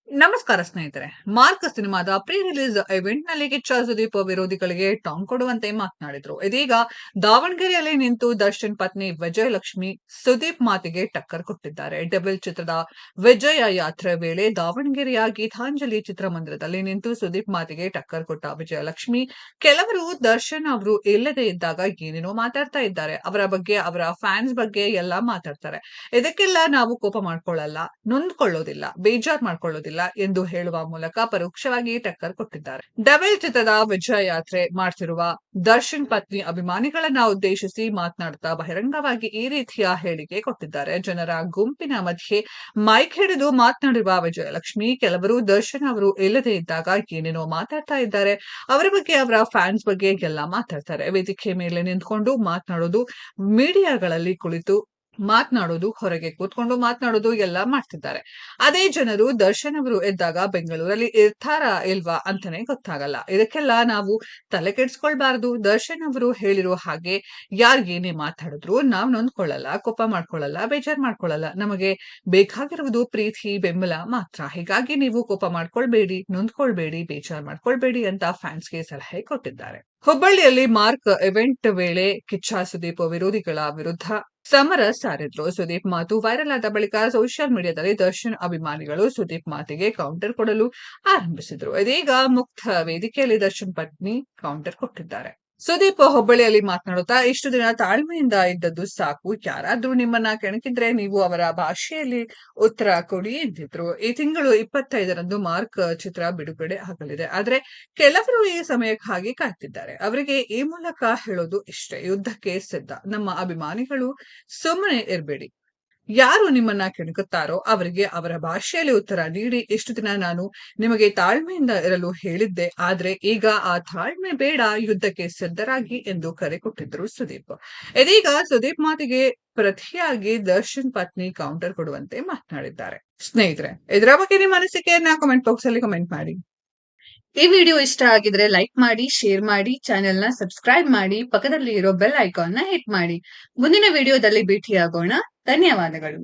ನಮಸ್ಕಾರ ಸ್ನೇಹಿತರೆ. ಮಾರ್ಕ್ ಸಿನಿಮಾದ ಪ್ರೀ ರಿಲೀಸ್ ಇವೆಂಟ್ ನಲ್ಲಿ ಕಿಚ್ಚ ಸುದೀಪ್ ವಿರೋಧಿಗಳಿಗೆ ಟಾಂಗ್ ಕೊಡುವಂತೆ ಮಾತನಾಡಿದ್ರು. ಇದೀಗ ದಾವಣಗೆರೆಯಲ್ಲಿ ನಿಂತು ದರ್ಶನ್ ಪತ್ನಿ ವಿಜಯಲಕ್ಷ್ಮಿ ಸುದೀಪ್ ಮಾತಿಗೆ ಟಕ್ಕರ್ ಕೊಟ್ಟಿದ್ದಾರೆ. ಡೆವಿಲ್ ಚಿತ್ರದ ವಿಜಯ ಯಾತ್ರೆ ವೇಳೆ ದಾವಣಗೆರೆಯ ಗೀತಾಂಜಲಿ ಚಿತ್ರಮಂದಿರದಲ್ಲಿ ನಿಂತು ಸುದೀಪ್ ಮಾತಿಗೆ ಟಕ್ಕರ್ ಕೊಟ್ಟ ವಿಜಯಲಕ್ಷ್ಮಿ, ಕೆಲವರು ದರ್ಶನ್ ಅವರು ಇಲ್ಲದೆ ಇದ್ದಾಗ ಏನೇನೋ ಮಾತಾಡ್ತಾ ಇದ್ದಾರೆ, ಅವರ ಬಗ್ಗೆ, ಅವರ ಫ್ಯಾನ್ಸ್ ಬಗ್ಗೆ ಎಲ್ಲ ಮಾತಾಡ್ತಾರೆ. ಇದಕ್ಕೆಲ್ಲ ನಾವು ಕೋಪ ಮಾಡ್ಕೊಳ್ಳಲ್ಲ, ನೊಂದ್ಕೊಳ್ಳೋದಿಲ್ಲ, ಬೇಜಾರ್ ಮಾಡ್ಕೊಳ್ಳೋದಿಲ್ಲ ಎಂದು ಹೇಳುವ ಮೂಲಕ ಪರೋಕ್ಷವಾಗಿ ಟಕ್ಕರ್ ಕೊಟ್ಟಿದ್ದಾರೆ. ಡೆವಿಲ್ ಚಿತ್ರದ ವಿಜಯ ಯಾತ್ರೆ ಮಾಡ್ತಿರುವ ದರ್ಶನ್ ಪತ್ನಿ ಅಭಿಮಾನಿಗಳನ್ನ ಉದ್ದೇಶಿಸಿ ಮಾತನಾಡುತ್ತಾ ಬಹಿರಂಗವಾಗಿ ಈ ರೀತಿಯ ಹೇಳಿಕೆ ಕೊಟ್ಟಿದ್ದಾರೆ. ಜನರ ಗುಂಪಿನ ಮಧ್ಯೆ ಮೈಕ್ ಹಿಡಿದು ಮಾತನಾಡಿರುವ ವಿಜಯಲಕ್ಷ್ಮಿ, ಕೆಲವರು ದರ್ಶನ್ ಅವರು ಇಲ್ಲದೆ ಇದ್ದಾಗ ಏನೇನೋ ಮಾತಾಡ್ತಾ ಇದ್ದಾರೆ, ಅವರ ಬಗ್ಗೆ, ಅವರ ಫ್ಯಾನ್ಸ್ ಬಗ್ಗೆ ಎಲ್ಲ ಮಾತಾಡ್ತಾರೆ. ವೇದಿಕೆ ಮೇಲೆ ನಿಂತ್ಕೊಂಡು ಮಾತನಾಡೋದು, ಮೀಡಿಯಾಗಳಲ್ಲಿ ಕುಳಿತು ಮಾತನಾಡೋದು, ಹೊರಗೆ ಕೂತ್ಕೊಂಡು ಮಾತನಾಡೋದು ಎಲ್ಲ ಮಾಡ್ತಿದ್ದಾರೆ. ಅದೇ ಜನರು ದರ್ಶನ್ ಅವರು ಇದ್ದಾಗ ಬೆಂಗಳೂರಲ್ಲಿ ಇರ್ತಾರಾ ಇಲ್ವಾ ಅಂತಾನೆ ಗೊತ್ತಾಗಲ್ಲ. ಇದಕ್ಕೆಲ್ಲ ನಾವು ತಲೆ ಕೆಡಿಸ್ಕೊಳ್ಬಾರ್ದು. ದರ್ಶನ್ ಅವರು ಹೇಳಿರೋ ಹಾಗೆ ಯಾರ್ ಏನೇ ಮಾತಾಡಿದ್ರು ನಾವ್ ನೊಂದ್ಕೊಳ್ಳಲ್ಲ, ಕೋಪ ಮಾಡ್ಕೊಳ್ಳಲ್ಲ, ಬೇಜಾರ್ ಮಾಡ್ಕೊಳ್ಳಲ್ಲ. ನಮಗೆ ಬೇಕಾಗಿರುವುದು ಪ್ರೀತಿ, ಬೆಂಬಲ ಮಾತ್ರ. ಹೀಗಾಗಿ ನೀವು ಕೋಪ ಮಾಡ್ಕೊಳ್ಬೇಡಿ, ನೊಂದ್ಕೊಳ್ಬೇಡಿ, ಬೇಜಾರ್ ಮಾಡ್ಕೊಳ್ಬೇಡಿ ಅಂತ ಫ್ಯಾನ್ಸ್ಗೆ ಸಲಹೆ ಕೊಟ್ಟಿದ್ದಾರೆ. ಹುಬ್ಬಳ್ಳಿಯಲ್ಲಿ ಮಾರ್ಕ್ ಇವೆಂಟ್ ವೇಳೆ ಕಿಚ್ಚ ಸುದೀಪ್ ವಿರೋಧಿಗಳ ವಿರುದ್ಧ ಸಮರ ಸಾರಿದ್ರು. ಸುದೀಪ್ ಮಾತು ವೈರಲ್ ಆದ ಬಳಿಕ ಸೋಷಿಯಲ್ ಮೀಡಿಯಾದಲ್ಲಿ ದರ್ಶನ್ ಅಭಿಮಾನಿಗಳು ಸುದೀಪ್ ಮಾತಿಗೆ ಕೌಂಟರ್ ಕೊಡಲು ಆರಂಭಿಸಿದ್ರು. ಇದೀಗ ಮುಕ್ತ ವೇದಿಕೆಯಲ್ಲಿ ದರ್ಶನ್ ಪತ್ನಿ ಕೌಂಟರ್ ಕೊಟ್ಟಿದ್ದಾರೆ. ಸುದೀಪ್ ಹುಬ್ಬಳ್ಳಿಯಲ್ಲಿ ಮಾತನಾಡುತ್ತಾ, ಇಷ್ಟು ದಿನ ತಾಳ್ಮೆಯಿಂದ ಇದ್ದದ್ದು ಸಾಕು, ಯಾರಾದ್ರೂ ನಿಮ್ಮನ್ನ ಕೆಣಕಿದ್ರೆ ನೀವು ಅವರ ಭಾಷೆಯಲ್ಲಿ ಉತ್ತರ ಕೊಡಿ ಎಂದಿದ್ರು. ಈ ತಿಂಗಳು 25ರಂದು ಮಾರ್ಕ್ ಚಿತ್ರ ಬಿಡುಗಡೆ ಆಗಲಿದೆ. ಆದ್ರೆ ಕೆಲವರು ಈ ಸಮಯಕ್ಕಾಗಿ ಕಾಯ್ತಿದ್ದಾರೆ. ಅವರಿಗೆ ಈ ಮೂಲಕ ಹೇಳೋದು ಇಷ್ಟೇ, ಯುದ್ಧಕ್ಕೆ ಸಿದ್ಧ. ನಮ್ಮ ಅಭಿಮಾನಿಗಳು ಸುಮ್ಮನೆ ಇರ್ಬೇಡಿ. ಯಾರು ನಿಮ್ಮನ್ನ ಕೆಣಕುತ್ತಾರೋ ಅವರಿಗೆ ಅವರ ಭಾಷೆಯಲ್ಲಿ ಉತ್ತರ ನೀಡಿ. ಇಷ್ಟು ದಿನ ನಾನು ನಿಮಗೆ ತಾಳ್ಮೆಯಿಂದ ಇರಲು ಹೇಳಿದ್ದೆ, ಆದ್ರೆ ಈಗ ಆ ತಾಳ್ಮೆ ಬೇಡ, ಯುದ್ಧಕ್ಕೆ ಸಿದ್ಧರಾಗಿ ಎಂದು ಕರೆ ಕೊಟ್ಟಿದ್ರು ಸುದೀಪ್. ಇದೀಗ ಸುದೀಪ್ ಮಾತಿಗೆ ಪ್ರತಿಯಾಗಿ ದರ್ಶನ್ ಪತ್ನಿ ಕೌಂಟರ್ ಕೊಡುವಂತೆ ಮಾತನಾಡಿದ್ದಾರೆ. ಸ್ನೇಹಿತರೆ, ಇದರ ಬಗ್ಗೆ ನಿಮ್ಮ ಅನಿಸಿಕೆಯನ್ನ ಕಮೆಂಟ್ ಬಾಕ್ಸ್ ಅಲ್ಲಿ ಕಮೆಂಟ್ ಮಾಡಿ. ಈ ವಿಡಿಯೋ ಇಷ್ಟ ಆಗಿದ್ರೆ ಲೈಕ್ ಮಾಡಿ, ಶೇರ್ ಮಾಡಿ, ಚಾನೆಲ್ ನ ಸಬ್ಸ್ಕ್ರೈಬ್ ಮಾಡಿ, ಪಕ್ಕದಲ್ಲಿ ಇರೋ ಬೆಲ್ ಐಕಾನ್ ನ ಹಿಟ್ ಮಾಡಿ. ಮುಂದಿನ ವಿಡಿಯೋದಲ್ಲಿ ಭೇಟಿಯಾಗೋಣ. ಧನ್ಯವಾದಗಳು.